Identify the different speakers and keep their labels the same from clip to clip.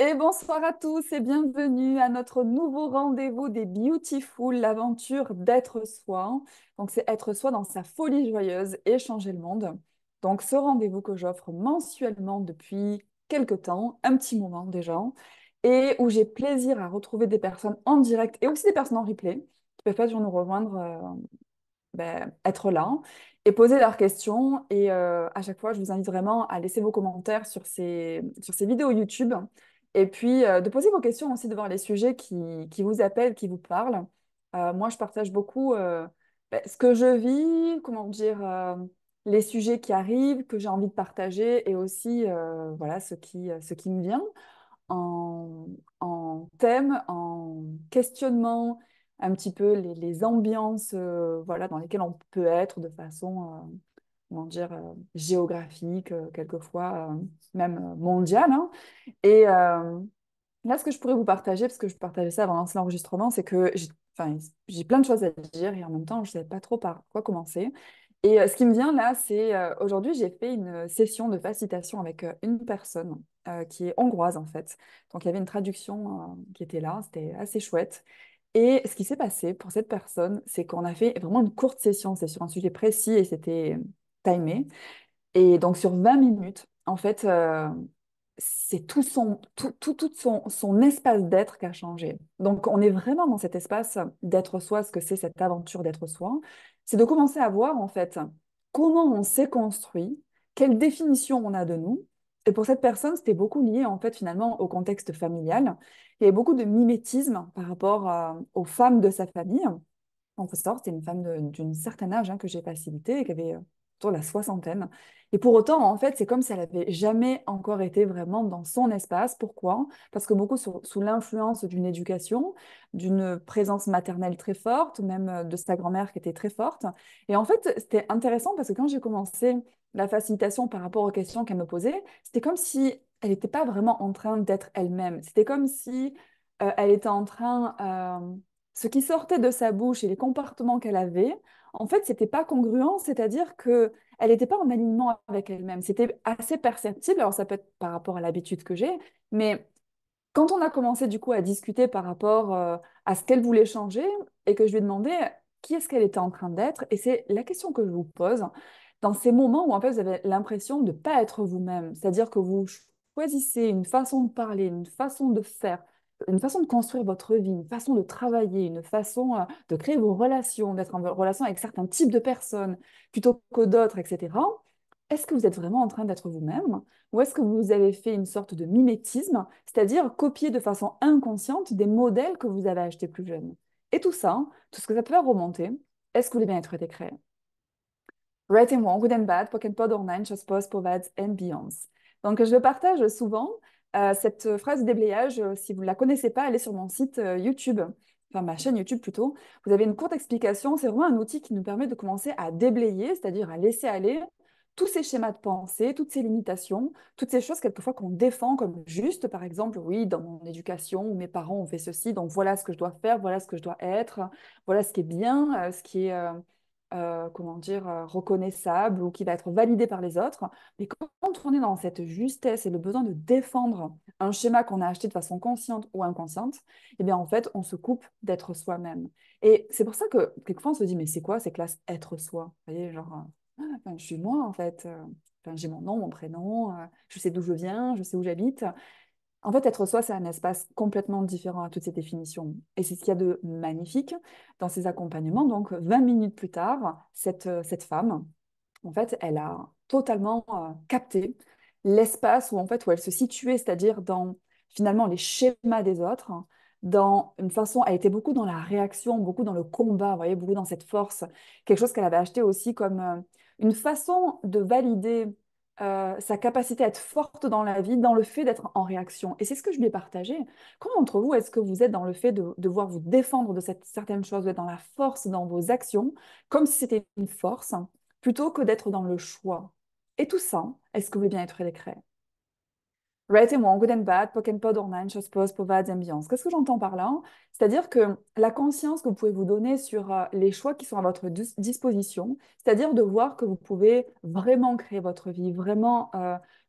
Speaker 1: Et bonsoir à tous et bienvenue à notre nouveau rendez-vous des Beautiful, l'aventure d'être soi. Donc, c'est être soi dans sa folie joyeuse et changer le monde. Donc, ce rendez-vous que j'offre mensuellement depuis quelque temps, un petit moment déjà, et où j'ai plaisir à retrouver des personnes en direct et aussi des personnes en replay qui peuvent pas toujours nous rejoindre être là et poser leurs questions. Et à chaque fois, je vous invite vraiment à laisser vos commentaires sur ces vidéos YouTube. Et puis, de poser vos questions aussi devant les sujets qui vous appellent, qui vous parlent. Moi, je partage beaucoup ce que je vis, comment dire, les sujets qui arrivent, que j'ai envie de partager, et aussi voilà, ce qui me vient en, en thème, en questionnement, un petit peu les ambiances voilà, dans lesquelles on peut être de façon comment dire, géographique, quelquefois même mondiale, hein. Et là, ce que je pourrais vous partager, parce que je partageais ça avant de lancer l'enregistrement, c'est que enfin, j'ai plein de choses à dire et en même temps, je ne savais pas trop par quoi commencer. Et ce qui me vient là, c'est aujourd'hui, j'ai fait une session de facilitation avec une personne qui est hongroise en fait. Donc il y avait une traduction qui était là, c'était assez chouette. Et ce qui s'est passé pour cette personne, c'est qu'on a fait vraiment une courte session, c'est sur un sujet précis et c'était timé. Et donc sur 20 minutes, en fait, c'est tout son espace d'être qui a changé. Donc on est vraiment dans cet espace d'être soi, ce que c'est cette aventure d'être soi. C'est de commencer à voir en fait comment on s'est construit, quelle définition on a de nous. Et pour cette personne, c'était beaucoup lié en fait finalement au contexte familial. Il y avait beaucoup de mimétisme par rapport aux femmes de sa famille. En faut savoir, c'était une femme d'une certaine âge que j'ai facilité, qui avait autour de la soixantaine. Et pour autant, en fait, c'est comme si elle avait jamais encore été vraiment dans son espace. Pourquoi? Parce que beaucoup sous l'influence d'une éducation, d'une présence maternelle très forte, même de sa grand-mère qui était très forte. Et en fait, c'était intéressant parce que quand j'ai commencé la facilitation par rapport aux questions qu'elle me posait, c'était comme si elle n'était pas vraiment en train d'être elle-même. C'était comme si elle était en train ce qui sortait de sa bouche et les comportements qu'elle avait, en fait, c'était pas congruent, c'est-à-dire que elle n'était pas en alignement avec elle-même. C'était assez perceptible, alors ça peut être par rapport à l'habitude que j'ai, mais quand on a commencé du coup à discuter par rapport à ce qu'elle voulait changer et que je lui ai demandé qui est-ce qu'elle était en train d'être, et c'est la question que je vous pose, dans ces moments où en fait vous avez l'impression de ne pas être vous-même, c'est-à-dire que vous choisissez une façon de parler, une façon de faire, une façon de construire votre vie, une façon de travailler, une façon de créer vos relations, d'être en relation avec certains types de personnes plutôt que d'autres, etc. Est-ce que vous êtes vraiment en train d'être vous-même? Ou est-ce que vous avez fait une sorte de mimétisme, c'est-à-dire copier de façon inconsciente des modèles que vous avez achetés plus jeunes? Et tout ça, tout ce que ça peut faire remonter, est-ce que vous voulez bien être décret? Right and wrong, good and bad, pocket pod or nine, just pause, provides and beyonds. Donc, je partage souvent cette phrase de déblayage. Si vous ne la connaissez pas, elle est sur mon site YouTube, enfin ma chaîne YouTube plutôt. Vous avez une courte explication. C'est vraiment un outil qui nous permet de commencer à déblayer, c'est-à-dire à laisser aller tous ces schémas de pensée, toutes ces limitations, toutes ces choses quelquefois qu'on défend comme juste, par exemple, oui, dans mon éducation, où mes parents ont fait ceci, donc voilà ce que je dois faire, voilà ce que je dois être, voilà ce qui est bien, ce qui est comment dire, reconnaissable ou qui va être validé par les autres. Mais quand on est dans cette justesse et le besoin de défendre un schéma qu'on a acheté de façon consciente ou inconsciente, eh bien en fait, on se coupe d'être soi-même. Et c'est pour ça que quelquefois on se dit, mais c'est quoi ces classes être soi? Vous voyez, genre, enfin, je suis moi en fait. Enfin, j'ai mon nom, mon prénom, je sais d'où je viens, je sais où j'habite. En fait, être soi, c'est un espace complètement différent à toutes ces définitions. Et c'est ce qu'il y a de magnifique dans ces accompagnements. Donc, 20 minutes plus tard, cette femme, en fait, elle a totalement capté l'espace où, en fait, où elle se situait, c'est-à-dire dans finalement les schémas des autres, dans une façon, elle était beaucoup dans la réaction, beaucoup dans le combat, vous voyez, beaucoup dans cette force, quelque chose qu'elle avait acheté aussi comme une façon de valider sa capacité à être forte dans la vie, dans le fait d'être en réaction. Et c'est ce que je lui ai partagé. Comment d'entre vous est-ce que vous êtes dans le fait de devoir vous défendre de certaines choses, vous êtes dans la force dans vos actions, comme si c'était une force, plutôt que d'être dans le choix? Et tout ça, est-ce que vous voulez bien être l'écret? Right et wrong, good and bad, poc and pod, online, chose, povades, ambiance. Qu'est-ce que j'entends par là? C'est-à-dire que la conscience que vous pouvez vous donner sur les choix qui sont à votre disposition, c'est-à-dire de voir que vous pouvez vraiment créer votre vie, vraiment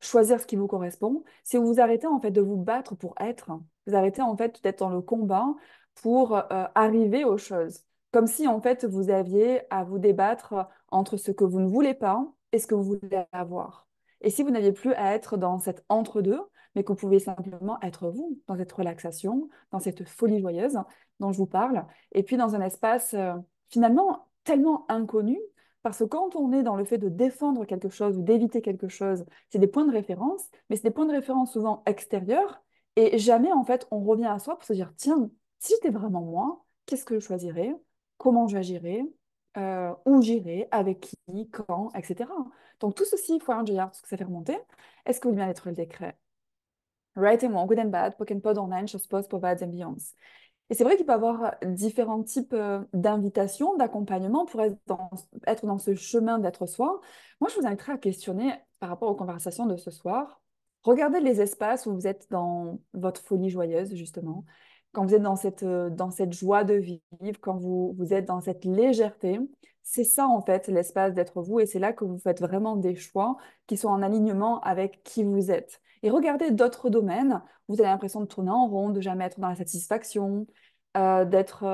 Speaker 1: choisir ce qui vous correspond, si vous vous arrêtez en fait de vous battre pour être, vous arrêtez en fait d'être dans le combat pour arriver aux choses. Comme si en fait vous aviez à vous débattre entre ce que vous ne voulez pas et ce que vous voulez avoir. Et si vous n'aviez plus à être dans cet entre-deux, mais que vous pouvez simplement être vous, dans cette relaxation, dans cette folie joyeuse dont je vous parle, et puis dans un espace finalement tellement inconnu, parce que quand on est dans le fait de défendre quelque chose ou d'éviter quelque chose, c'est des points de référence, mais c'est des points de référence souvent extérieurs, et jamais en fait on revient à soi pour se dire, tiens, si j'étais vraiment moi, qu'est-ce que je choisirais, comment j'agirais, où j'irais, avec qui, quand, etc. Donc tout ceci, il faut un GR, parce que ça fait remonter. Est-ce que vous voulez bien être le décret? Right and wrong, good and bad, poke and pod, online, chose, pose, povades, ambiance. Et c'est vrai qu'il peut y avoir différents types d'invitations, d'accompagnement pour être dans ce chemin d'être soi. Moi, je vous inviterais à questionner par rapport aux conversations de ce soir. Regardez les espaces où vous êtes dans votre folie joyeuse, justement, quand vous êtes dans cette joie de vivre, quand vous êtes dans cette légèreté. C'est ça, en fait, l'espace d'être vous. Et c'est là que vous faites vraiment des choix qui sont en alignement avec qui vous êtes. Et regardez d'autres domaines. Vous avez l'impression de tourner en rond, de jamais être dans la satisfaction, d'être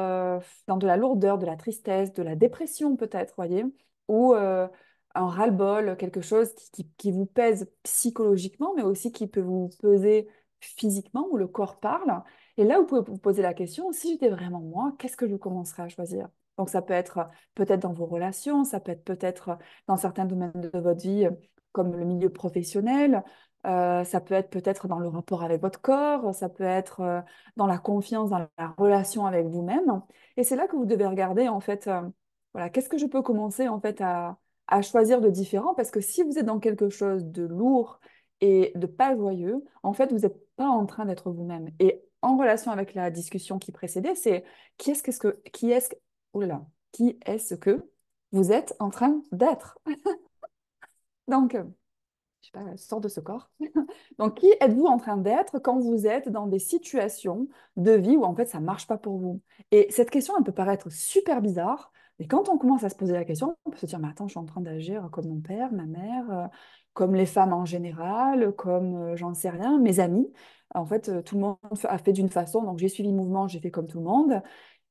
Speaker 1: dans de la lourdeur, de la tristesse, de la dépression peut-être, voyez, ou un ras-le-bol, quelque chose qui vous pèse psychologiquement, mais aussi qui peut vous peser physiquement, où le corps parle. Et là, vous pouvez vous poser la question, si j'étais vraiment moi, qu'est-ce que je commencerais à choisir? Donc ça peut être peut-être dans vos relations, ça peut être peut-être dans certains domaines de votre vie, comme le milieu professionnel, ça peut être peut-être dans le rapport avec votre corps, ça peut être dans la confiance, dans la relation avec vous-même. Et c'est là que vous devez regarder, en fait, voilà, qu'est-ce que je peux commencer, en fait, à choisir de différent? Parce que si vous êtes dans quelque chose de lourd et de pas joyeux, en fait, vous n'êtes pas en train d'être vous-même. Et en relation avec la discussion qui précédait, c'est oh là là, qui est-ce que vous êtes en train d'être? Donc, je sais pas, sort de ce corps. Donc, qui êtes-vous en train d'être quand vous êtes dans des situations de vie où en fait ça marche pas pour vous? Et cette question, elle peut paraître super bizarre, mais quand on commence à se poser la question, on peut se dire, mais attends, je suis en train d'agir comme mon père, ma mère, comme les femmes en général, comme j'en sais rien, mes amis. En fait, tout le monde a fait d'une façon, donc j'ai suivi le mouvement, j'ai fait comme tout le monde.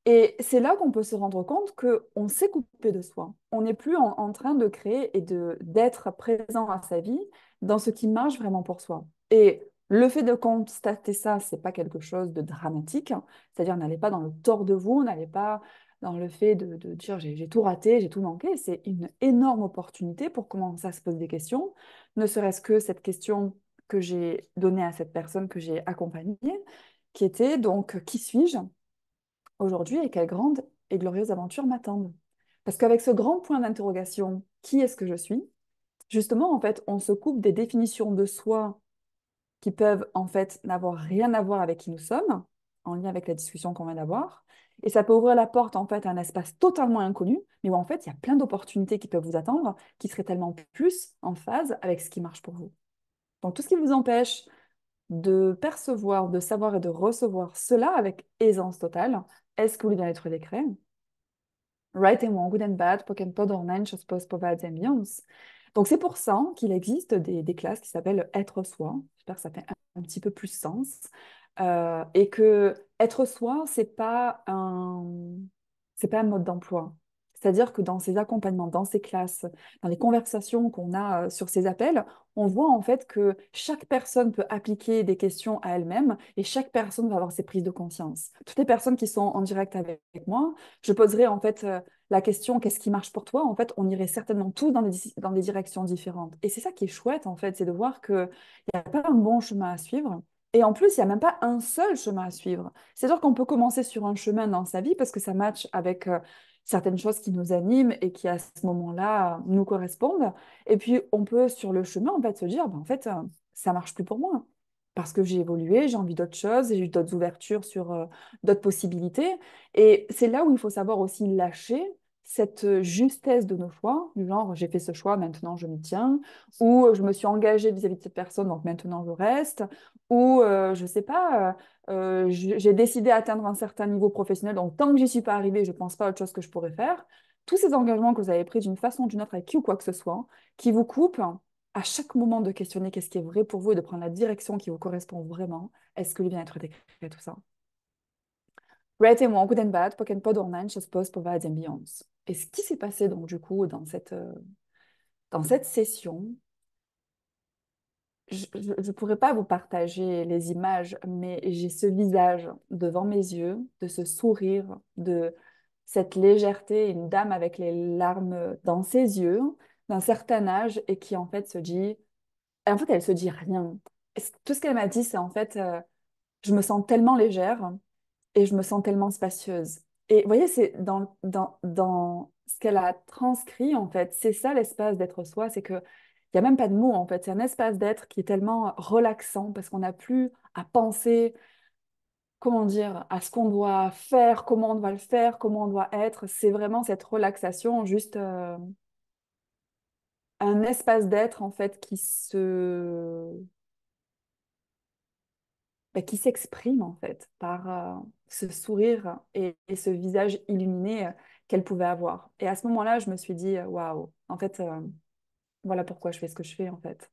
Speaker 1: Et c'est là qu'on peut se rendre compte qu'on s'est coupé de soi. On n'est plus en train de créer et d'être présent à sa vie dans ce qui marche vraiment pour soi. Et le fait de constater ça, c'est pas quelque chose de dramatique, hein. C'est-à-dire, n'allez pas dans le tort de vous, n'allez pas dans le fait de dire j'ai tout raté, j'ai tout manqué. C'est une énorme opportunité pour commencer à se poser des questions, ne serait-ce que cette question que j'ai donnée à cette personne que j'ai accompagnée, qui était donc qui suis-je aujourd'hui et quelles grandes et glorieuses aventures m'attendent. Parce qu'avec ce grand point d'interrogation, qui est-ce que je suis? Justement, en fait, on se coupe des définitions de soi qui peuvent en fait n'avoir rien à voir avec qui nous sommes, en lien avec la discussion qu'on vient d'avoir. Et ça peut ouvrir la porte en fait à un espace totalement inconnu, mais où en fait il y a plein d'opportunités qui peuvent vous attendre, qui seraient tellement plus en phase avec ce qui marche pour vous. Donc tout ce qui vous empêche de percevoir, de savoir et de recevoir cela avec aisance totale, est-ce que vous voulez bien être décret? Right and wrong, good and bad, poc and pod, online, chose, pose, povades, ambiance. Donc c'est pour ça qu'il existe des classes qui s'appellent Être soi. J'espère que ça fait un petit peu plus sens. Et que être soi, c'est pas un mode d'emploi. C'est-à-dire que dans ces accompagnements, dans ces classes, dans les conversations qu'on a sur ces appels, on voit en fait que chaque personne peut appliquer des questions à elle-même et chaque personne va avoir ses prises de conscience. Toutes les personnes qui sont en direct avec moi, je poserai en fait la question qu'est-ce qui marche pour toi? En fait, on irait certainement tous dans des directions différentes. Et c'est ça qui est chouette en fait, c'est de voir qu'il n'y a pas un bon chemin à suivre. Et en plus, il n'y a même pas un seul chemin à suivre. C'est-à-dire qu'on peut commencer sur un chemin dans sa vie parce que ça matche avec certaines choses qui nous animent et qui, à ce moment-là, nous correspondent. Et puis, on peut, sur le chemin, en fait, se dire, ben, en fait, ça marche plus pour moi. Parce que j'ai évolué, j'ai envie d'autres choses, j'ai eu d'autres ouvertures sur d'autres possibilités. Et c'est là où il faut savoir aussi lâcher cette justesse de nos choix, du genre j'ai fait ce choix, maintenant je m'y tiens, ou je me suis engagée vis-à-vis de cette personne, donc maintenant je reste, ou je sais pas, j'ai décidé d'atteindre un certain niveau professionnel, donc tant que j'y suis pas arrivée, je pense pas à autre chose que je pourrais faire. Tous ces engagements que vous avez pris d'une façon ou d'une autre avec qui ou quoi que ce soit, qui vous coupent à chaque moment de questionner qu'est-ce qui est vrai pour vous et de prendre la direction qui vous correspond vraiment. Est-ce que le bien-être décret tout ça? Right and wrong, good and bad, pock and pod online, just post, provides and beyond. Et ce qui s'est passé donc du coup dans cette session, je ne pourrais pas vous partager les images, mais j'ai ce visage devant mes yeux, de ce sourire, de cette légèreté, une dame avec les larmes dans ses yeux, d'un certain âge, et qui en fait se dit, et en fait elle se dit rien. Tout ce qu'elle m'a dit, c'est en fait, je me sens tellement légère et je me sens tellement spacieuse. Et vous voyez, c'est dans ce qu'elle a transcrit, en fait, c'est ça l'espace d'être soi, c'est que il n'y a même pas de mots, en fait. C'est un espace d'être qui est tellement relaxant parce qu'on n'a plus à penser, comment dire, à ce qu'on doit faire, comment on doit le faire, comment on doit être. C'est vraiment cette relaxation, juste un espace d'être, en fait, qui s'exprime en fait par ce sourire et ce visage illuminé qu'elle pouvait avoir. Et à ce moment-là, je me suis dit, waouh, en fait, voilà pourquoi je fais ce que je fais en fait.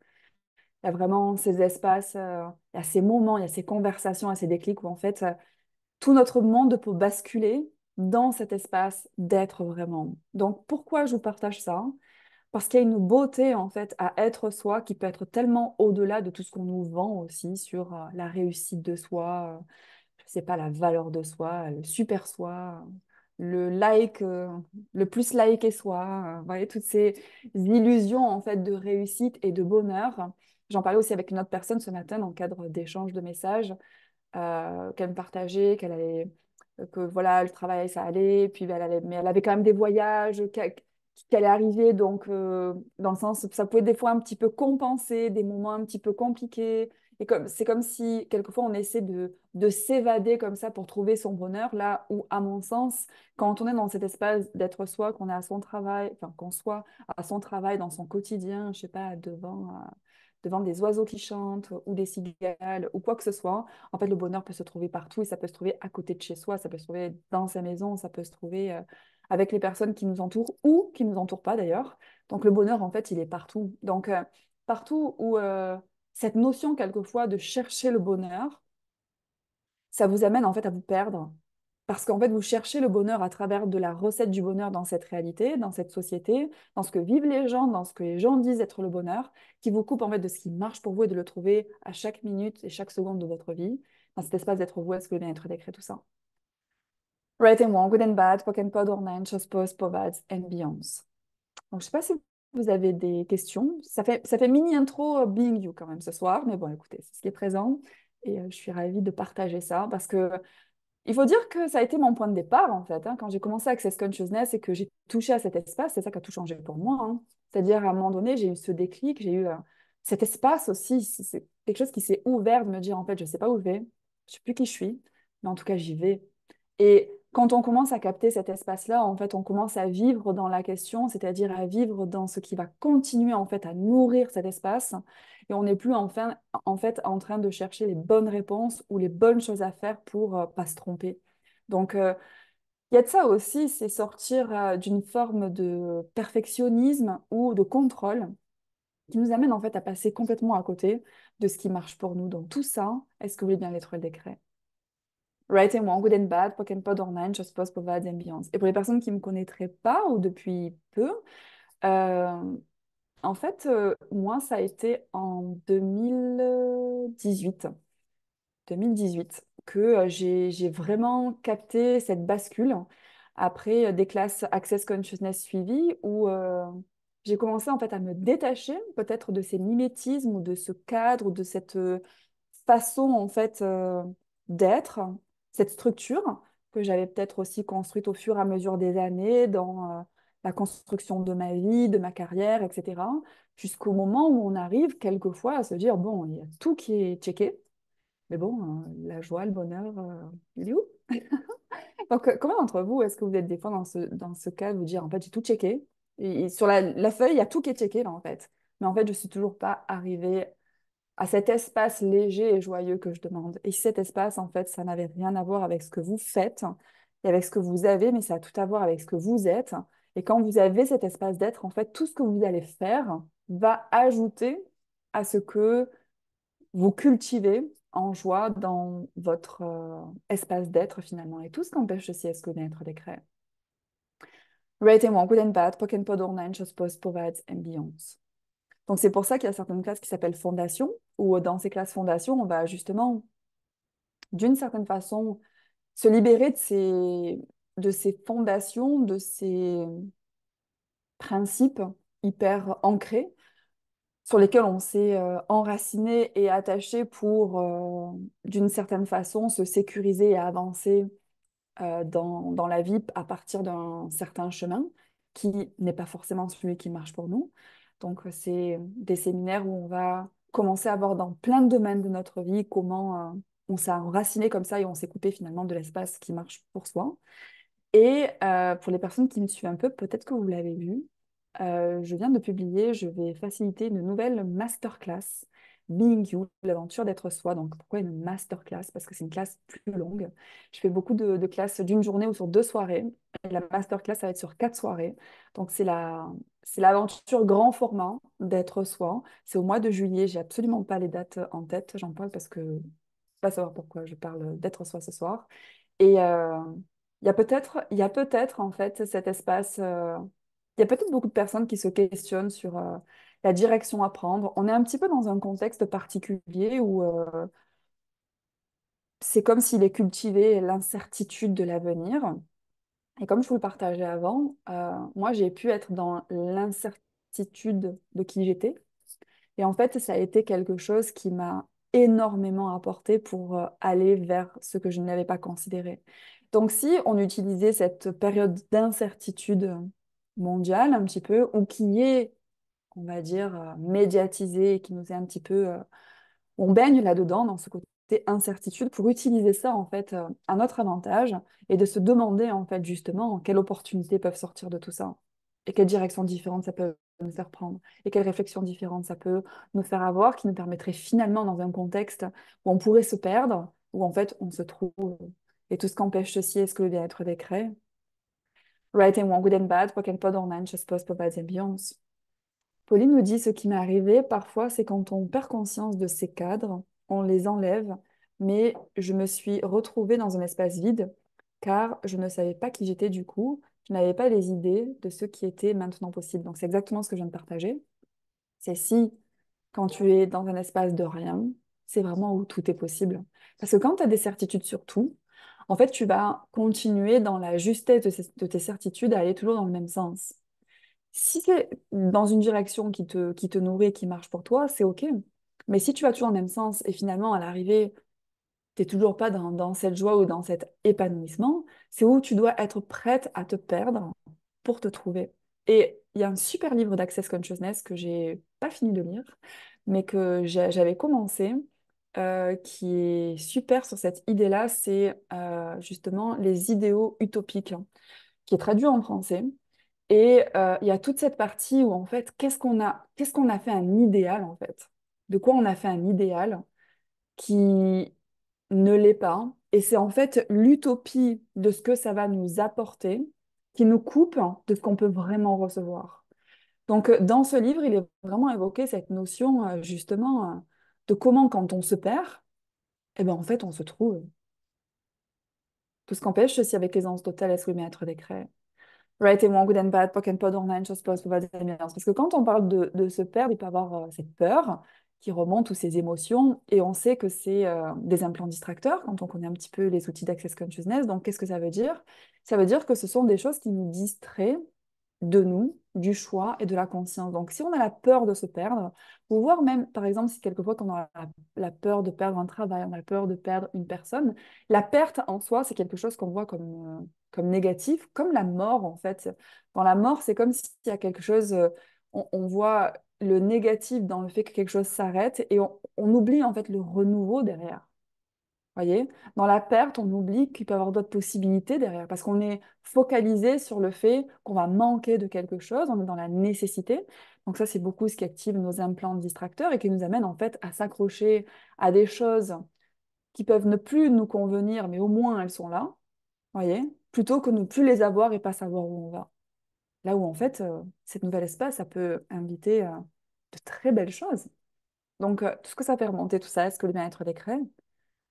Speaker 1: Il y a vraiment ces espaces, il y a ces moments, il y a ces conversations, il y a ces déclics où en fait, tout notre monde peut basculer dans cet espace d'être vraiment. Donc pourquoi je vous partage ça? Parce qu'il y a une beauté en fait à être soi qui peut être tellement au-delà de tout ce qu'on nous vend aussi sur la réussite de soi, je sais pas, la valeur de soi, le super soi, le like, le plus liké soi, vous voyez, toutes ces illusions en fait de réussite et de bonheur. J'en parlais aussi avec une autre personne ce matin dans le cadre d'échanges de messages qu'elle me partageait, que voilà, le travail, ça allait, puis mais elle avait quand même des voyages qu'elle est arrivée, donc dans le sens, ça pouvait des fois un petit peu compenser des moments un petit peu compliqués. Et c'est comme si, quelquefois, on essaie de s'évader comme ça pour trouver son bonheur, là où, à mon sens, quand on est dans cet espace d'être soi, qu'on est à son travail, enfin, qu'on soit à son travail, dans son quotidien, je sais pas, devant des oiseaux qui chantent ou des cigales ou quoi que ce soit, en fait, le bonheur peut se trouver partout et ça peut se trouver à côté de chez soi, ça peut se trouver dans sa maison, ça peut se trouver avec les personnes qui nous entourent ou qui ne nous entourent pas d'ailleurs. Donc le bonheur, en fait, il est partout. Donc partout où cette notion quelquefois de chercher le bonheur, ça vous amène en fait à vous perdre. Parce qu'en fait, vous cherchez le bonheur à travers de la recette du bonheur dans cette réalité, dans cette société, dans ce que vivent les gens, dans ce que les gens disent être le bonheur, qui vous coupe en fait de ce qui marche pour vous et de le trouver à chaque minute et chaque seconde de votre vie, dans cet espace d'être vous, est-ce que le bien-être décret tout ça. Right and wrong, good and bad, pock and pod, online, chose post, provides and beyonds. Donc, je ne sais pas si vous avez des questions. Ça fait mini intro Being You quand même ce soir, mais bon, écoutez, c'est ce qui est présent. Et je suis ravie de partager ça parce que il faut dire que ça a été mon point de départ, en fait, hein, quand j'ai commencé Access Consciousness et que j'ai touché à cet espace, c'est ça qui a tout changé pour moi, hein. C'est-à-dire, à un moment donné, j'ai eu ce déclic, j'ai eu cet espace aussi, c'est quelque chose qui s'est ouvert de me dire, en fait, je ne sais pas où je vais, je ne sais plus qui je suis, mais en tout cas, j'y vais. Et quand on commence à capter cet espace-là, en fait, on commence à vivre dans la question, c'est-à-dire à vivre dans ce qui va continuer, en fait, à nourrir cet espace. Et on n'est plus en fait en train de chercher les bonnes réponses ou les bonnes choses à faire pour pas se tromper. Donc, il y a de ça aussi, c'est sortir d'une forme de perfectionnisme ou de contrôle qui nous amène en fait à passer complètement à côté de ce qui marche pour nous. Donc, tout ça, est-ce que vous voulez bien lettres et le décret? Right and wrong, good and bad, pock and pod online, just post, provide and beyond. Et pour les personnes qui ne me connaîtraient pas ou depuis peu, euh, en fait, moi, ça a été en 2018 que j'ai vraiment capté cette bascule après des classes Access Consciousness suivies où j'ai commencé en fait à me détacher peut-être de ces mimétismes ou de ce cadre ou de cette façon en fait d'être, cette structure que j'avais peut-être aussi construite au fur et à mesure des années dans la construction de ma vie, de ma carrière, etc. Jusqu'au moment où on arrive quelquefois à se dire, bon, il y a tout qui est checké, Mais bon, la joie, le bonheur, il est où? Donc, combien d'entre vous, est-ce que vous êtes des fois dans ce cas de vous dire, en fait, j'ai tout checké, et sur la feuille, il y a tout qui est checké, là, en fait. Mais en fait, je suis toujours pas arrivée à cet espace léger et joyeux que je demande. Et si cet espace, en fait, ça n'avait rien à voir avec ce que vous faites et avec ce que vous avez, mais ça a tout à voir avec ce que vous êtes. Et quand vous avez cet espace d'être, en fait, tout ce que vous allez faire va ajouter à ce que vous cultivez en joie dans votre espace d'être finalement. Et tout ce qu'empêche aussi est-ce que d'être décret. Rating good and bad, poken pod online, chose post provides ambiance. Donc c'est pour ça qu'il y a certaines classes qui s'appellent fondation, où dans ces classes fondation, on va justement, d'une certaine façon, se libérer de ces fondations, de ces principes hyper ancrés sur lesquels on s'est enraciné et attaché pour, d'une certaine façon, se sécuriser et avancer dans la vie à partir d'un certain chemin qui n'est pas forcément celui qui marche pour nous. Donc, c'est des séminaires où on va commencer à voir dans plein de domaines de notre vie comment on s'est enraciné comme ça et on s'est coupé finalement de l'espace qui marche pour soi. Et pour les personnes qui me suivent un peu, peut-être que vous l'avez vu, je viens de publier, je vais faciliter une nouvelle masterclass, Being You, l'aventure d'être soi. Donc pourquoi une masterclass? Parce que c'est une classe plus longue. Je fais beaucoup de classes d'une journée ou sur 2 soirées. Et la masterclass, ça va être sur 4 soirées. Donc c'est l'aventure grand format d'être soi. C'est au mois de juillet. J'ai absolument pas les dates en tête. J'en parle parce que pas savoir pourquoi je parle d'être soi ce soir. Et il y a peut-être en fait cet espace. Il y a peut-être beaucoup de personnes qui se questionnent sur la direction à prendre. On est un petit peu dans un contexte particulier où c'est comme s'il est cultivé l'incertitude de l'avenir. Et comme je vous le partageais avant, moi j'ai pu être dans l'incertitude de qui j'étais. Et en fait, ça a été quelque chose qui m'a énormément apporté pour aller vers ce que je n'avais pas considéré. Donc, si on utilisait cette période d'incertitude mondiale un petit peu, ou qui est, on va dire, médiatisée, et qui nous est un petit peu, on baigne là-dedans, dans ce côté incertitude, pour utiliser ça en fait à notre avantage et de se demander en fait justement quelles opportunités peuvent sortir de tout ça et quelles directions différentes ça peut nous faire prendre et quelles réflexions différentes ça peut nous faire avoir qui nous permettrait finalement dans un contexte où on pourrait se perdre, où en fait on se trouve et tout ce qu'empêche ceci est ce que le bien-être des créés. Right and wrong, good and bad, what can pod online, just post provides ambiance. Pauline nous dit, ce qui m'est arrivé parfois, c'est quand on perd conscience de ces cadres, on les enlève, mais je me suis retrouvée dans un espace vide, car je ne savais pas qui j'étais du coup, je n'avais pas les idées de ce qui était maintenant possible. Donc c'est exactement ce que je viens de partager. C'est si, quand tu es dans un espace de rien, c'est vraiment où tout est possible. Parce que quand tu as des certitudes sur tout, en fait, tu vas continuer dans la justesse de tes certitudes à aller toujours dans le même sens. Si c'est dans une direction qui te nourrit, qui marche pour toi, c'est OK. Mais si tu vas toujours dans le même sens et finalement, à l'arrivée, tu n'es toujours pas dans cette joie ou dans cet épanouissement, c'est où tu dois être prête à te perdre pour te trouver. Et il y a un super livre d'Access Consciousness que j'ai pas fini de lire, mais que j'avais commencé, qui est super sur cette idée-là, c'est justement les idéaux utopiques, hein, qui est traduit en français. Et il y a toute cette partie où, en fait, qu'est-ce qu'on a fait un idéal, en fait? De quoi on a fait un idéal qui ne l'est pas. Et c'est en fait l'utopie de ce que ça va nous apporter qui nous coupe de ce qu'on peut vraiment recevoir. Donc, dans ce livre, il est vraiment évoqué cette notion, justement, de comment, quand on se perd, eh ben, en fait, on se trouve. Tout ce qu'empêche, c'est avec aisance totale, est-ce oui, mais être décret. Right and wrong, good and bad, pock and pod online, chose post, pas parce que quand on parle de se perdre, il peut y avoir cette peur qui remonte ou ces émotions, et on sait que c'est des implants distracteurs quand on connaît un petit peu les outils d'Access Consciousness. Donc, qu'est-ce que ça veut dire? Ça veut dire que ce sont des choses qui nous distraient de nous, du choix et de la conscience. Donc, si on a la peur de se perdre, ou voire même, par exemple, si quelquefois on a la peur de perdre un travail, on a peur de perdre une personne, la perte en soi, c'est quelque chose qu'on voit comme négatif, comme la mort, en fait. Dans la mort, c'est comme s'il y a quelque chose, on voit le négatif dans le fait que quelque chose s'arrête et on oublie, en fait, le renouveau derrière. Voyez? Dans la perte, on oublie qu'il peut y avoir d'autres possibilités derrière, parce qu'on est focalisé sur le fait qu'on va manquer de quelque chose, on est dans la nécessité. Donc ça, c'est beaucoup ce qui active nos implants distracteurs et qui nous amène en fait à s'accrocher à des choses qui peuvent ne plus nous convenir, mais au moins elles sont là, voyez? Plutôt que ne plus les avoir et pas savoir où on va. Là où en fait, cette nouvelle espace, ça peut inviter de très belles choses. Donc tout ce que ça fait remonter, tout ça, est-ce que le bien-être des craies?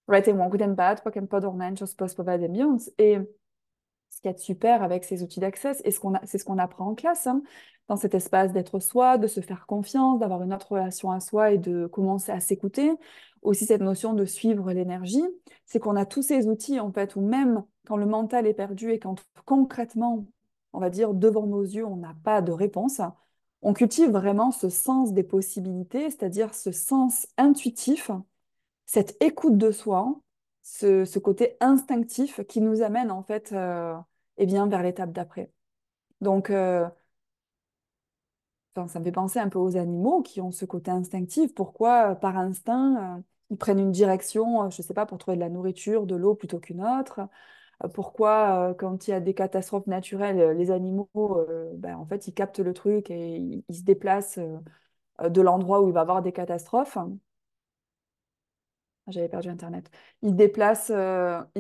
Speaker 1: Right et good and bad, poc and pod ornange, post poved ambience. Et ce qui est super avec ces outils d'accès, et c'est ce qu'on apprend en classe, hein, dans cet espace d'être soi, de se faire confiance, d'avoir une autre relation à soi et de commencer à s'écouter. Aussi cette notion de suivre l'énergie, c'est qu'on a tous ces outils en fait, où même quand le mental est perdu et quand concrètement, on va dire, devant nos yeux, on n'a pas de réponse, on cultive vraiment ce sens des possibilités, c'est-à-dire ce sens intuitif, cette écoute de soi, ce côté instinctif qui nous amène en fait eh bien, vers l'étape d'après. Donc, enfin, ça me fait penser un peu aux animaux qui ont ce côté instinctif. Pourquoi, par instinct, ils prennent une direction, je ne sais pas, pour trouver de la nourriture, de l'eau plutôt qu'une autre? Pourquoi, quand il y a des catastrophes naturelles, les animaux, ben, en fait, ils captent le truc et ils se déplacent de l'endroit où il va y avoir des catastrophes. J'avais perdu Internet. Il se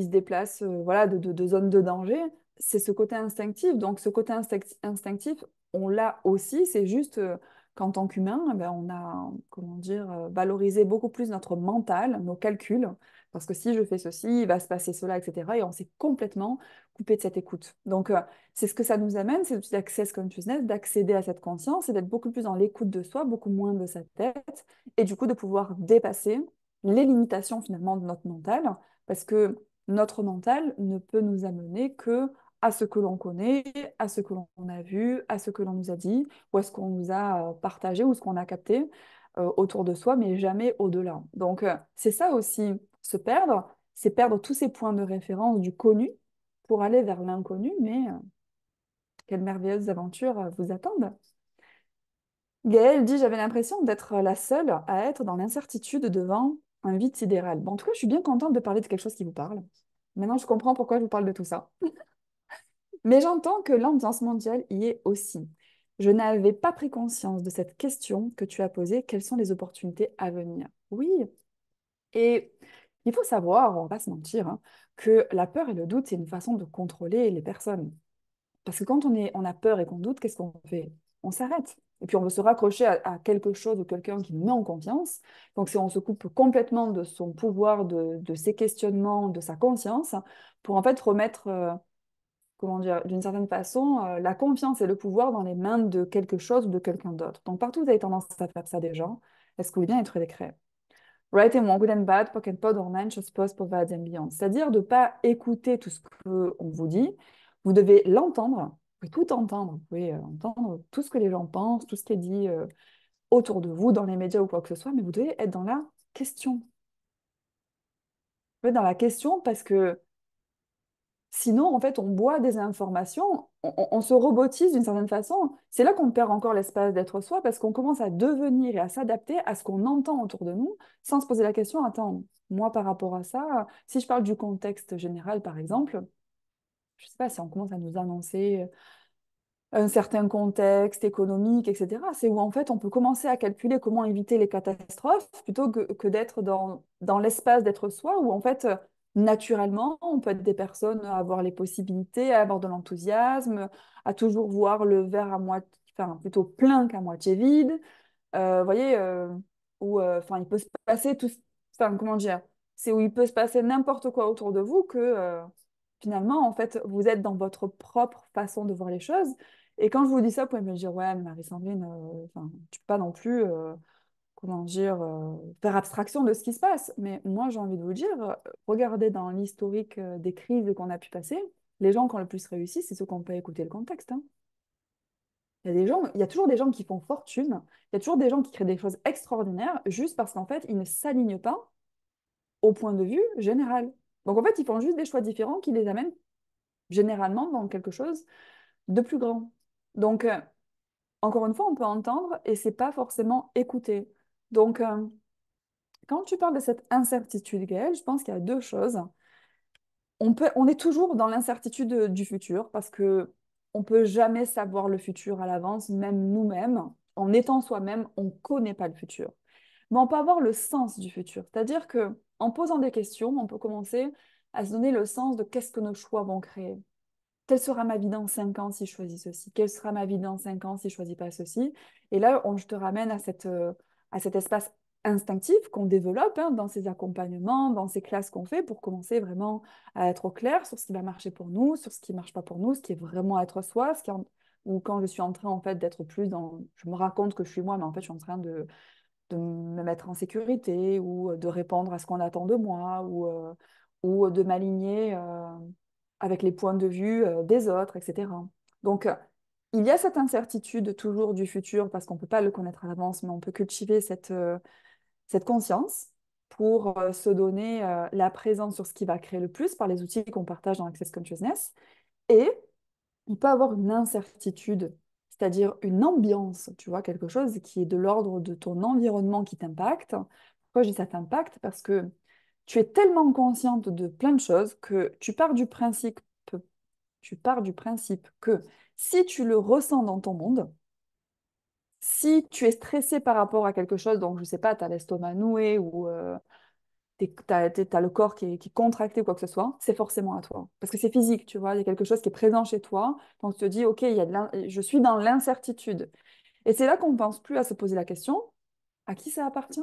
Speaker 1: déplace voilà, de zones de danger. C'est ce côté instinctif. Donc, ce côté instinctif, on l'a aussi. C'est juste qu'en tant qu'humain, eh ben, on a, comment dire, valorisé beaucoup plus notre mental, nos calculs. Parce que si je fais ceci, il va se passer cela, etc. Et on s'est complètement coupé de cette écoute. Donc, c'est ce que ça nous amène, c'est l'outil d'Access Consciousness, d'accéder à cette conscience et d'être beaucoup plus dans l'écoute de soi, beaucoup moins de sa tête. Et du coup, de pouvoir dépasser les limitations finalement de notre mental, parce que notre mental ne peut nous amener que à ce que l'on connaît, à ce que l'on a vu, à ce que l'on nous a dit, ou à ce qu'on nous a partagé, ou ce qu'on a capté autour de soi, mais jamais au-delà. Donc c'est ça aussi, se perdre, c'est perdre tous ces points de référence du connu pour aller vers l'inconnu, mais quelles merveilleuses aventures vous attendent. Gaëlle dit, j'avais l'impression d'être la seule à être dans l'incertitude devant un vide sidéral. Bon, en tout cas, je suis bien contente de parler de quelque chose qui vous parle. Maintenant, je comprends pourquoi je vous parle de tout ça. Mais j'entends que l'ambiance mondiale y est aussi. Je n'avais pas pris conscience de cette question que tu as posée. Quelles sont les opportunités à venir? Oui, et il faut savoir, on va pas se mentir, hein, que la peur et le doute, c'est une façon de contrôler les personnes. Parce que quand on a peur et qu'on doute, qu'est-ce qu'on fait? On s'arrête. Et puis on veut se raccrocher à quelque chose ou quelqu'un qui nous met en confiance. Donc si on se coupe complètement de son pouvoir, de ses questionnements, de sa conscience, pour en fait remettre, comment dire, d'une certaine façon, la confiance et le pouvoir dans les mains de quelque chose ou de quelqu'un d'autre. Donc partout où vous avez tendance à faire ça déjà, est-ce que vous voulez bien être décret? Right and wrong, good and bad, poc and pod, orange, post, povad and beyond. C'est-à-dire de ne pas écouter tout ce qu'on vous dit. Vous devez l'entendre, vous pouvez tout entendre, vous pouvez entendre tout ce que les gens pensent, tout ce qui est dit autour de vous, dans les médias ou quoi que ce soit, mais vous devez être dans la question. Vous devez être dans la question parce que sinon, en fait, on boit des informations, on se robotise d'une certaine façon. C'est là qu'on perd encore l'espace d'être soi parce qu'on commence à devenir et à s'adapter à ce qu'on entend autour de nous sans se poser la question, attends, moi par rapport à ça, si je parle du contexte général par exemple, je ne sais pas si on commence à nous annoncer un certain contexte économique, etc. C'est où en fait on peut commencer à calculer comment éviter les catastrophes plutôt que d'être dans l'espace d'être soi, où en fait naturellement on peut être des personnes à avoir les possibilités, à avoir de l'enthousiasme, à toujours voir le verre à moitié, enfin plutôt plein qu'à moitié vide. Vous voyez, où enfin il peut se passer tout, enfin comment dire, c'est où il peut se passer n'importe quoi autour de vous que finalement en fait vous êtes dans votre propre façon de voir les choses. Et quand je vous dis ça, vous pouvez me dire ouais, mais Marie-Sandrine, enfin, tu peux pas non plus comment dire faire abstraction de ce qui se passe. Mais moi j'ai envie de vous dire, regardez dans l'historique des crises qu'on a pu passer, les gens qui ont le plus réussi, c'est ceux qui n'ont pas écouté le contexte, hein. Il y a des gens, il y a toujours des gens qui font fortune, il y a toujours des gens qui créent des choses extraordinaires juste parce qu'en fait, ils ne s'alignent pas au point de vue général. Donc en fait, ils font juste des choix différents qui les amènent généralement dans quelque chose de plus grand. Donc encore une fois, on peut entendre et c'est pas forcément écouter. Donc Quand tu parles de cette incertitude, Gaëlle, je pense qu'il y a deux choses. On est toujours dans l'incertitude du futur parce que on peut jamais savoir le futur à l'avance, même nous-mêmes. En étant soi-même, on ne connaît pas le futur. Mais on peut avoir le sens du futur. C'est-à-dire que en posant des questions, on peut commencer à se donner le sens de qu'est-ce que nos choix vont créer. Quelle sera ma vie dans 5 ans si je choisis ceci? Quelle sera ma vie dans 5 ans si je ne choisis pas ceci? Et là, je te ramène à cet espace instinctif qu'on développe hein, dans ces accompagnements, dans ces classes qu'on fait pour commencer vraiment à être au clair sur ce qui va marcher pour nous, sur ce qui ne marche pas pour nous, ce qui est vraiment être soi, ou quand je suis en train en fait d'être plus dans... Je me raconte que je suis moi, mais en fait je suis en train de me mettre en sécurité ou de répondre à ce qu'on attend de moi ou de m'aligner avec les points de vue des autres, etc. Donc, il y a cette incertitude toujours du futur parce qu'on ne peut pas le connaître à l'avance, mais on peut cultiver cette conscience pour se donner la présence sur ce qui va créer le plus par les outils qu'on partage dans Access Consciousness. Et il peut avoir une incertitude, c'est-à-dire une ambiance, tu vois, quelque chose qui est de l'ordre de ton environnement qui t'impacte. Pourquoi je dis ça t'impacte? Parce que tu es tellement consciente de plein de choses que tu pars du principe que si tu le ressens dans ton monde, si tu es stressé par rapport à quelque chose, donc je sais pas, tu as l'estomac noué ou t'as le corps qui est contracté ou quoi que ce soit, c'est forcément à toi. Parce que c'est physique, tu vois, il y a quelque chose qui est présent chez toi, donc tu te dis, ok, je suis dans l'incertitude. Et c'est là qu'on ne pense plus à se poser la question, à qui ça appartient?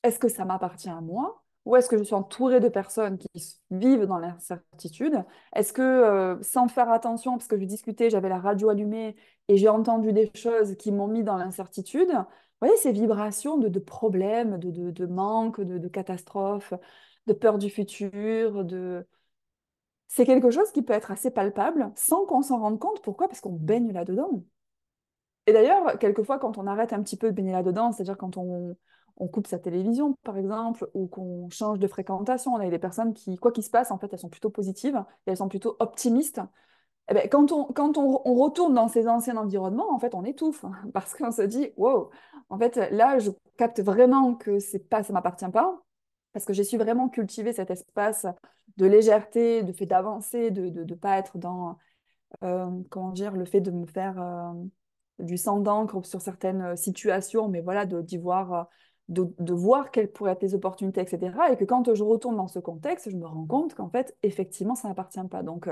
Speaker 1: Est-ce que ça m'appartient à moi? Ou est-ce que je suis entourée de personnes qui vivent dans l'incertitude? Est-ce que, sans faire attention, parce que je discutais, j'avais la radio allumée et j'ai entendu des choses qui m'ont mis dans l'incertitude, vous voyez, ces vibrations de problèmes, de manque, de catastrophes, de peur du futur, c'est quelque chose qui peut être assez palpable sans qu'on s'en rende compte. Pourquoi? Parce qu'on baigne là-dedans. Et d'ailleurs, quelquefois, quand on arrête un petit peu de baigner là-dedans, c'est-à-dire quand on coupe sa télévision, par exemple, ou qu'on change de fréquentation, on a des personnes qui, quoi qu'il se passe, en fait, elles sont plutôt positives et elles sont plutôt optimistes. Eh ben, on retourne dans ces anciens environnements, en fait, on étouffe parce qu'on se dit, wow, en fait, là, je capte vraiment que ça m'appartient pas parce que j'ai su vraiment cultiver cet espace de légèreté, de fait d'avancer, de ne pas être dans comment dire, le fait de me faire du sang d'encre sur certaines situations, mais voilà, d'y voir, de voir quelles pourraient être les opportunités, etc. Et que quand je retourne dans ce contexte, je me rends compte qu'en fait, effectivement, ça n'appartient pas. Donc,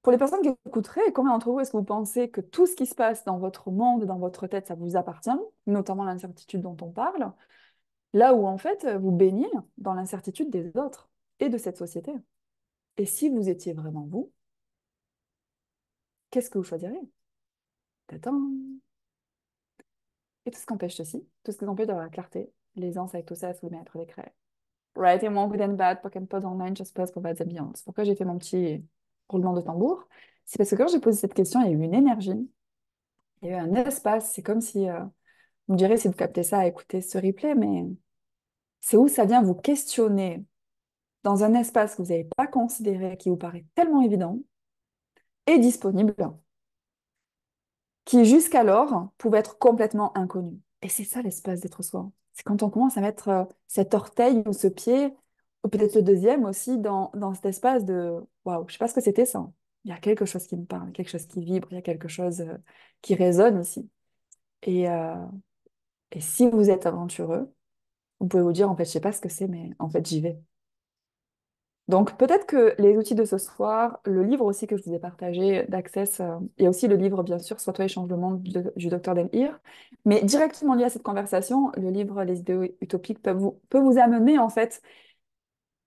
Speaker 1: pour les personnes qui écouteraient, combien d'entre vous est-ce que vous pensez que tout ce qui se passe dans votre monde, dans votre tête, ça vous appartient, notamment l'incertitude dont on parle, là où en fait, vous baignez dans l'incertitude des autres et de cette société. Et si vous étiez vraiment vous, qu'est-ce que vous choisiriez? Tadam. Et tout ce qu'empêche ceci, tout ce qui empêche d'avoir la clarté, l'aisance avec tout ça, sous le maître des craies. Right and wrong, good and bad, pock and pod online, just pause, provides ambiance. Pourquoi j'ai fait mon petit roulement de tambour? C'est parce que quand j'ai posé cette question, il y a eu une énergie, il y a eu un espace. C'est comme si, vous me direz si vous captez ça à écouter ce replay, mais c'est où ça vient vous questionner dans un espace que vous n'avez pas considéré, qui vous paraît tellement évident et disponible, qui jusqu'alors pouvait être complètement inconnu. Et c'est ça l'espace d'être soi. C'est quand on commence à mettre cet orteil ou ce pied, ou peut-être le deuxième aussi, dans cet espace de waouh, je sais pas ce que c'était ça. Il y a quelque chose qui me parle, quelque chose qui vibre, il y a quelque chose qui résonne ici. Et, euh, et si vous êtes aventureux, vous pouvez vous dire en fait, je sais pas ce que c'est, mais en fait, j'y vais. Donc peut-être que les outils de ce soir, le livre aussi que je vous ai partagé d'Access, il y a aussi le livre bien sûr, Sois toi et change le monde du docteur Den Heer, mais directement lié à cette conversation, le livre Les idées utopiques peut vous amener en fait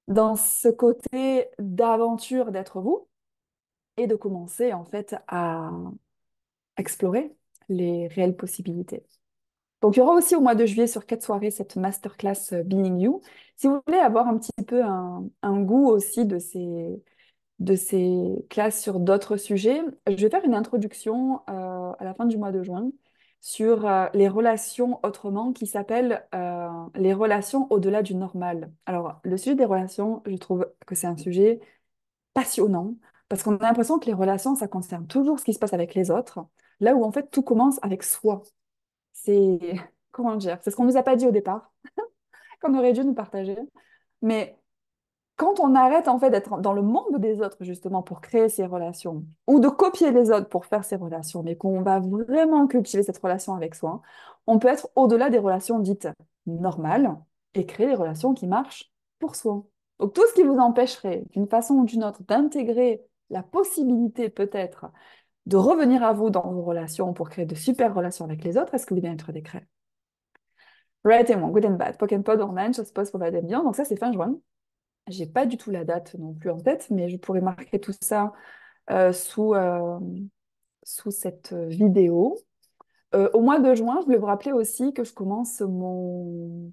Speaker 1: dans ce côté d'aventure d'être vous et de commencer en fait à explorer les réelles possibilités. Donc il y aura aussi au mois de juillet sur 4 soirées cette masterclass Being You. Si vous voulez avoir un petit peu un goût aussi de ces classes sur d'autres sujets. Je vais faire une introduction à la fin du mois de juin sur les relations autrement qui s'appelle les relations au-delà du normal. Alors, le sujet des relations, je trouve que c'est un sujet passionnant parce qu'on a l'impression que les relations, ça concerne toujours ce qui se passe avec les autres, là où en fait tout commence avec soi. C'est, comment dire, c'est ce qu'on nous a pas dit au départ. qu'on aurait dû nous partager. Mais quand on arrête en fait d'être dans le monde des autres justement pour créer ces relations, ou de copier les autres pour faire ces relations, mais qu'on va vraiment cultiver cette relation avec soi, on peut être au-delà des relations dites normales et créer des relations qui marchent pour soi. Donc tout ce qui vous empêcherait d'une façon ou d'une autre d'intégrer la possibilité peut-être de revenir à vous dans vos relations pour créer de super relations avec les autres, est-ce que vous voulez bien être décret? Right and wrong, good and bad, poke and pod, orange, ça se pose pour la bien. Donc ça, c'est fin juin. J'ai pas du tout la date non plus en tête, mais je pourrais marquer tout ça sous cette vidéo. Au mois de juin, je voulais vous rappeler aussi que je commence mon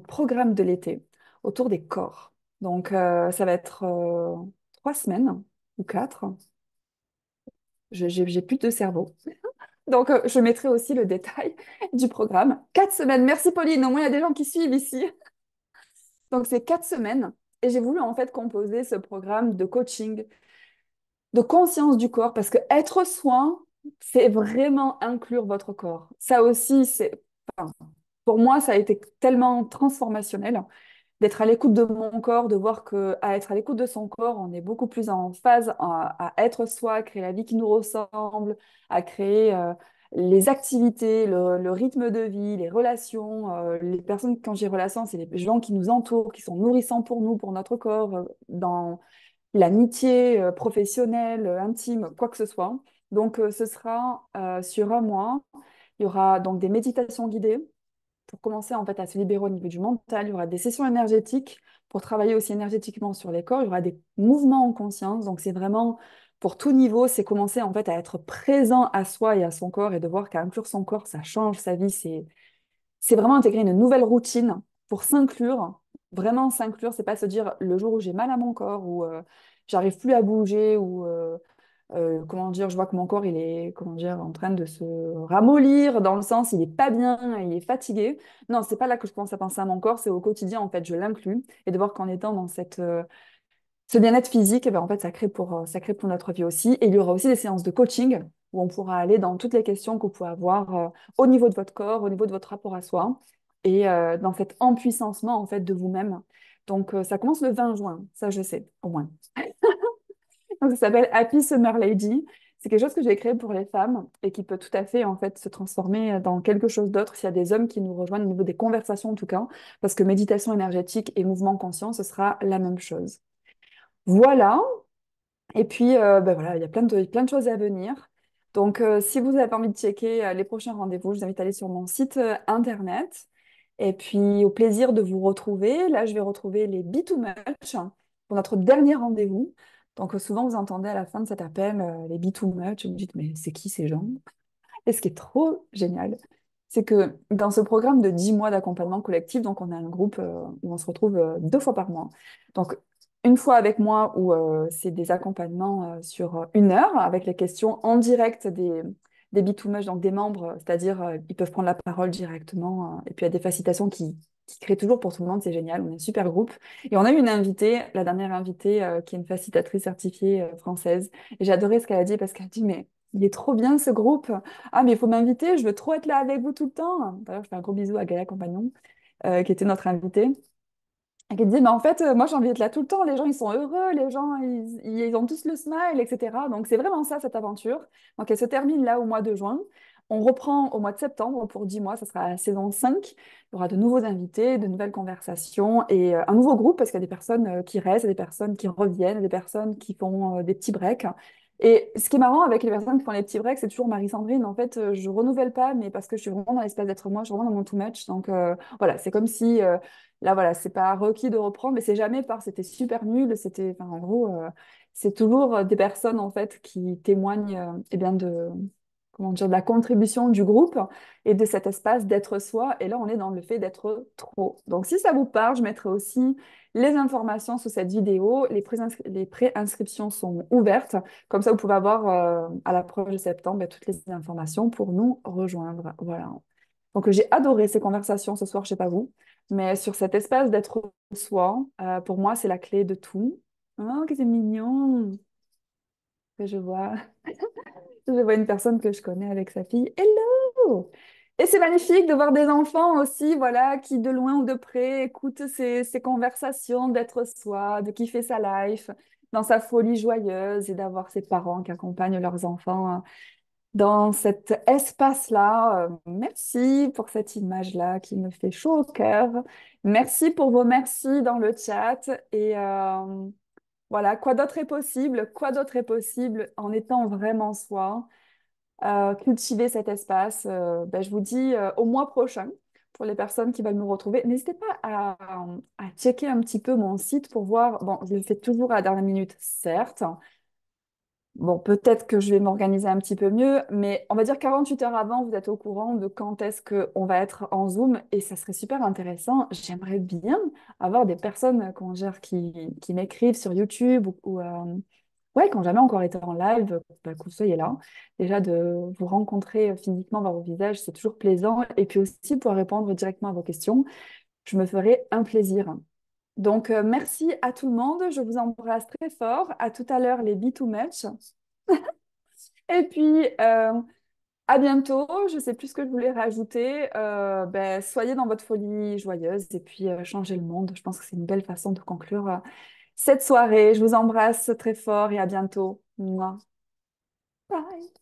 Speaker 1: programme de l'été autour des corps. Donc, ça va être 3 semaines ou 4. J'ai plus de cerveau. Donc, je mettrai aussi le détail du programme. 4 semaines. Merci Pauline. Au moins, il y a des gens qui suivent ici. Donc, c'est 4 semaines. Et j'ai voulu en fait composer ce programme de coaching, de conscience du corps, parce que être soi, c'est vraiment inclure votre corps. Ça aussi, enfin, pour moi, ça a été tellement transformationnel d'être à l'écoute de mon corps, de voir que à être à l'écoute de son corps, on est beaucoup plus en phase à être soi, à créer la vie qui nous ressemble, à créer les activités, le rythme de vie, les relations. Les personnes, quand j'ai relations, c'est les gens qui nous entourent, qui sont nourrissants pour nous, pour notre corps, dans l'amitié professionnelle, intime, quoi que ce soit. Donc, ce sera sur un mois. Il y aura donc des méditations guidées pour commencer en fait à se libérer au niveau du mental. Il y aura des sessions énergétiques pour travailler aussi énergétiquement sur les corps. Il y aura des mouvements en conscience. Donc, c'est vraiment pour tout niveau, c'est commencer en fait à être présent à soi et à son corps et de voir qu'inclure son corps, ça change sa vie. C'est vraiment intégrer une nouvelle routine pour s'inclure. Vraiment s'inclure, c'est pas se dire le jour où j'ai mal à mon corps ou j'arrive plus à bouger ou comment dire, je vois que mon corps il est comment dire en train de se ramollir dans le sens il est pas bien, il est fatigué. Non, c'est pas là que je commence à penser à mon corps, c'est au quotidien en fait, je l'inclus et de voir qu'en étant dans ce bien-être physique, eh ben, en fait, ça crée pour notre vie aussi. Et il y aura aussi des séances de coaching où on pourra aller dans toutes les questions que vous pouvez avoir au niveau de votre corps, au niveau de votre rapport à soi et dans cet empuissancement en fait de vous-même. Donc, ça commence le 20 juin, ça je sais, au moins. Donc, ça s'appelle Happy Summer Lady. C'est quelque chose que j'ai créé pour les femmes et qui peut tout à fait en fait se transformer dans quelque chose d'autre s'il y a des hommes qui nous rejoignent au niveau des conversations en tout cas, parce que méditation énergétique et mouvement conscient, ce sera la même chose. Voilà, et puis, ben voilà, il y a plein de choses à venir. Donc, si vous avez envie de checker les prochains rendez-vous, je vous invite à aller sur mon site internet. Et puis, au plaisir de vous retrouver. Là, je vais retrouver les Be Too Much pour notre dernier rendez-vous. Donc, souvent, vous entendez à la fin de cet appel les Be Too Much. Vous me dites, mais c'est qui ces gens? Et ce qui est trop génial, c'est que dans ce programme de 10 mois d'accompagnement collectif, donc on a un groupe où on se retrouve 2 fois par mois. Donc, une fois avec moi où c'est des accompagnements sur 1 heure avec les questions en direct des bitoumesh, donc des membres, c'est-à-dire ils peuvent prendre la parole directement. Et puis il y a des facilitations qui créent toujours pour tout le monde, c'est génial, on est un super groupe. Et on a eu une invitée, la dernière invitée, qui est une facilitatrice certifiée française. Et j'ai adoré ce qu'elle a dit parce qu'elle a dit, mais il est trop bien ce groupe. Ah, mais il faut m'inviter, je veux trop être là avec vous tout le temps. D'ailleurs, je fais un gros bisou à Gaëlle Compagnon, qui était notre invitée. Et qui disait, mais en fait, moi j'ai envie d'être là tout le temps, les gens ils sont heureux, les gens ils ont tous le smile, etc. Donc c'est vraiment ça cette aventure. Donc elle se termine là au mois de juin. On reprend au mois de septembre pour 10 mois, ça sera la saison 5. Il y aura de nouveaux invités, de nouvelles conversations et un nouveau groupe parce qu'il y a des personnes qui restent, des personnes qui reviennent, des personnes qui font des petits breaks. Et ce qui est marrant avec les personnes qui font les petits breaks, c'est toujours Marie-Sandrine. En fait, je renouvelle pas, mais parce que je suis vraiment dans l'espace d'être moi, je suis vraiment dans mon too much. Donc voilà, c'est comme si là, voilà, c'est pas requis de reprendre, mais c'est jamais par c'était super nul. C'était, enfin, en gros, c'est toujours des personnes en fait qui témoignent eh bien de comment dire de la contribution du groupe et de cet espace d'être soi. Et là, on est dans le fait d'être trop. Donc, si ça vous parle, je mettrai aussi les informations sous cette vidéo. Les préinscriptions sont ouvertes. Comme ça, vous pouvez avoir à l'approche de septembre toutes les informations pour nous rejoindre. Voilà. Donc, j'ai adoré ces conversations ce soir, je sais pas vous, mais sur cet espace d'être soi, pour moi, c'est la clé de tout. Oh, que c'est mignon que je vois. Je vois une personne que je connais avec sa fille. Hello! Et c'est magnifique de voir des enfants aussi, voilà, qui de loin ou de près écoutent ces conversations, d'être soi, de kiffer sa life dans sa folie joyeuse et d'avoir ses parents qui accompagnent leurs enfants dans cet espace-là. Merci pour cette image-là qui me fait chaud au cœur. Merci pour vos merci dans le chat. Et voilà, quoi d'autre est possible? Quoi d'autre est possible en étant vraiment soi? Cultiver cet espace. Ben, je vous dis au mois prochain pour les personnes qui veulent me retrouver. N'hésitez pas à checker un petit peu mon site pour voir. Bon, je le fais toujours à la dernière minute, certes. Bon, peut-être que je vais m'organiser un petit peu mieux, mais on va dire 48 heures avant, vous êtes au courant de quand est-ce qu'on va être en Zoom et ça serait super intéressant. J'aimerais bien avoir des personnes qui m'écrivent sur YouTube ou ouais, qui n'ont jamais encore été en live, bah, que vous soyez là. Déjà, de vous rencontrer physiquement voir vos visages, c'est toujours plaisant. Et puis aussi, pouvoir répondre directement à vos questions, je me ferai un plaisir. Donc, merci à tout le monde. Je vous embrasse très fort. À tout à l'heure, les B2Match. Et puis, à bientôt. Je ne sais plus ce que je voulais rajouter. Ben, soyez dans votre folie joyeuse et puis changez le monde. Je pense que c'est une belle façon de conclure cette soirée. Je vous embrasse très fort et à bientôt. Mouah. Bye.